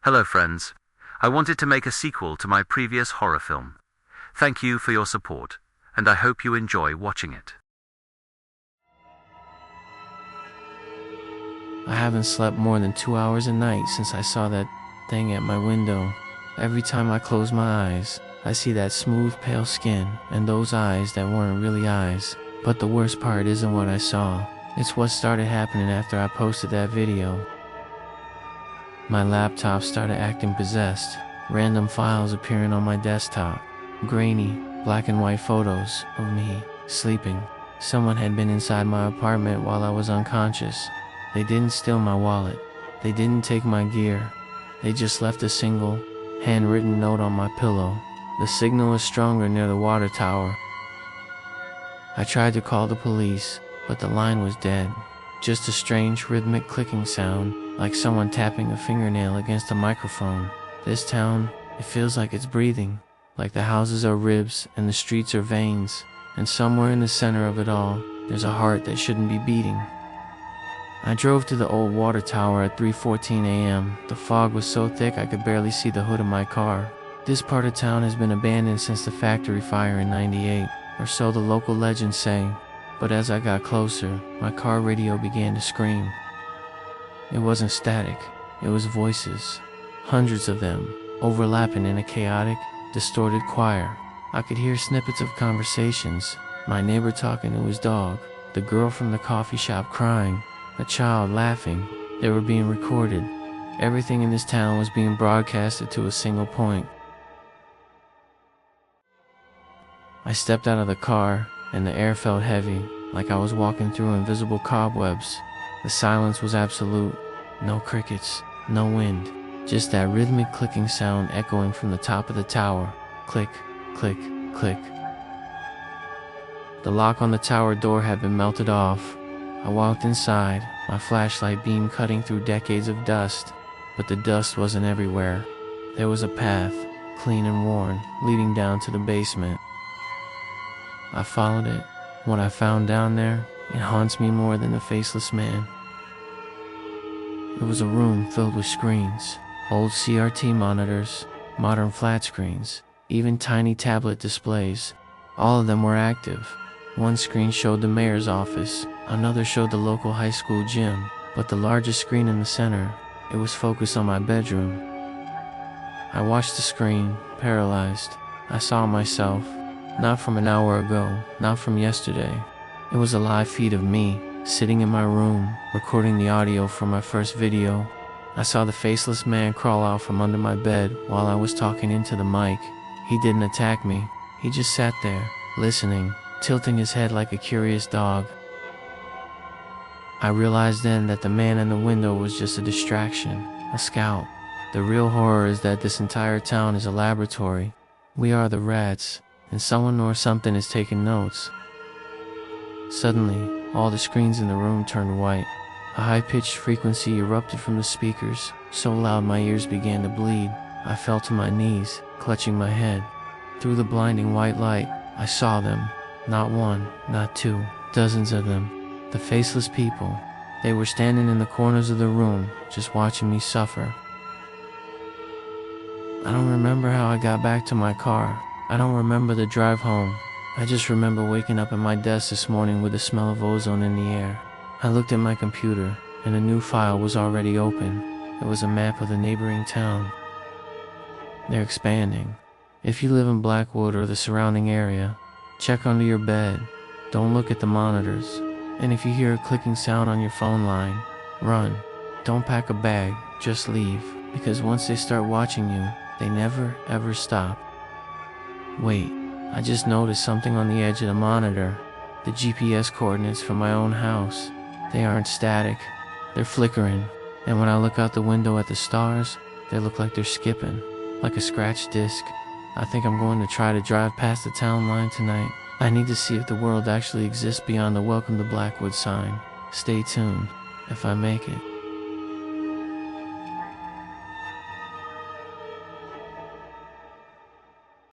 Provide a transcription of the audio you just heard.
Hello friends. I wanted to make a sequel to my previous horror film. Thank you for your support, and I hope you enjoy watching it. I haven't slept more than 2 hours a night since I saw that thing at my window. Every time I close my eyes, I see that smooth pale skin and those eyes that weren't really eyes. But the worst part isn't what I saw. It's what started happening after I posted that video. My laptop started acting possessed. Random files appearing on my desktop. Grainy, black and white photos of me sleeping. Someone had been inside my apartment while I was unconscious. They didn't steal my wallet. They didn't take my gear. They just left a single, handwritten note on my pillow. The signal was stronger near the water tower. I tried to call the police, but the line was dead. Just a strange rhythmic clicking sound, like someone tapping a fingernail against a microphone. This town, it feels like it's breathing, like the houses are ribs and the streets are veins, and somewhere in the center of it all, there's a heart that shouldn't be beating. I drove to the old water tower at 3:14 a.m. The fog was so thick I could barely see the hood of my car. This part of town has been abandoned since the factory fire in '98, or so the local legends say. But as I got closer, my car radio began to scream. It wasn't static, it was voices. Hundreds of them, overlapping in a chaotic, distorted choir. I could hear snippets of conversations, my neighbor talking to his dog, the girl from the coffee shop crying, a child laughing. They were being recorded. Everything in this town was being broadcasted to a single point. I stepped out of the car, and the air felt heavy, like I was walking through invisible cobwebs. The silence was absolute. No crickets, no wind, just that rhythmic clicking sound echoing from the top of the tower. Click, click, click. The lock on the tower door had been melted off. I walked inside, my flashlight beam cutting through decades of dust, but the dust wasn't everywhere. There was a path, clean and worn, leading down to the basement. I followed it. What I found down there, it haunts me more than the faceless man. It was a room filled with screens, old CRT monitors, modern flat screens, even tiny tablet displays. All of them were active. One screen showed the mayor's office, another showed the local high school gym, but the largest screen in the center, it was focused on my bedroom. I watched the screen, paralyzed. I saw myself. Not from an hour ago, not from yesterday. It was a live feed of me, sitting in my room, recording the audio from my first video. I saw the faceless man crawl out from under my bed while I was talking into the mic. He didn't attack me. He just sat there, listening, tilting his head like a curious dog. I realized then that the man in the window was just a distraction, a scout. The real horror is that this entire town is a laboratory. We are the rats. And someone or something is taking notes. Suddenly, all the screens in the room turned white. A high-pitched frequency erupted from the speakers, so loud my ears began to bleed. I fell to my knees, clutching my head. Through the blinding white light, I saw them. Not one, not two, dozens of them. The faceless people. They were standing in the corners of the room, just watching me suffer. I don't remember how I got back to my car. I don't remember the drive home. I just remember waking up at my desk this morning with the smell of ozone in the air. I looked at my computer, and a new file was already open. It was a map of the neighboring town. They're expanding. If you live in Blackwood or the surrounding area, check under your bed. Don't look at the monitors. And if you hear a clicking sound on your phone line, run. Don't pack a bag, just leave. Because once they start watching you, they never ever stop. Wait, I just noticed something on the edge of the monitor. The GPS coordinates from my own house. They aren't static, they're flickering. And when I look out the window at the stars, they look like they're skipping, like a scratched disc. I think I'm going to try to drive past the town line tonight. I need to see if the world actually exists beyond the Welcome to Blackwood sign. Stay tuned, if I make it.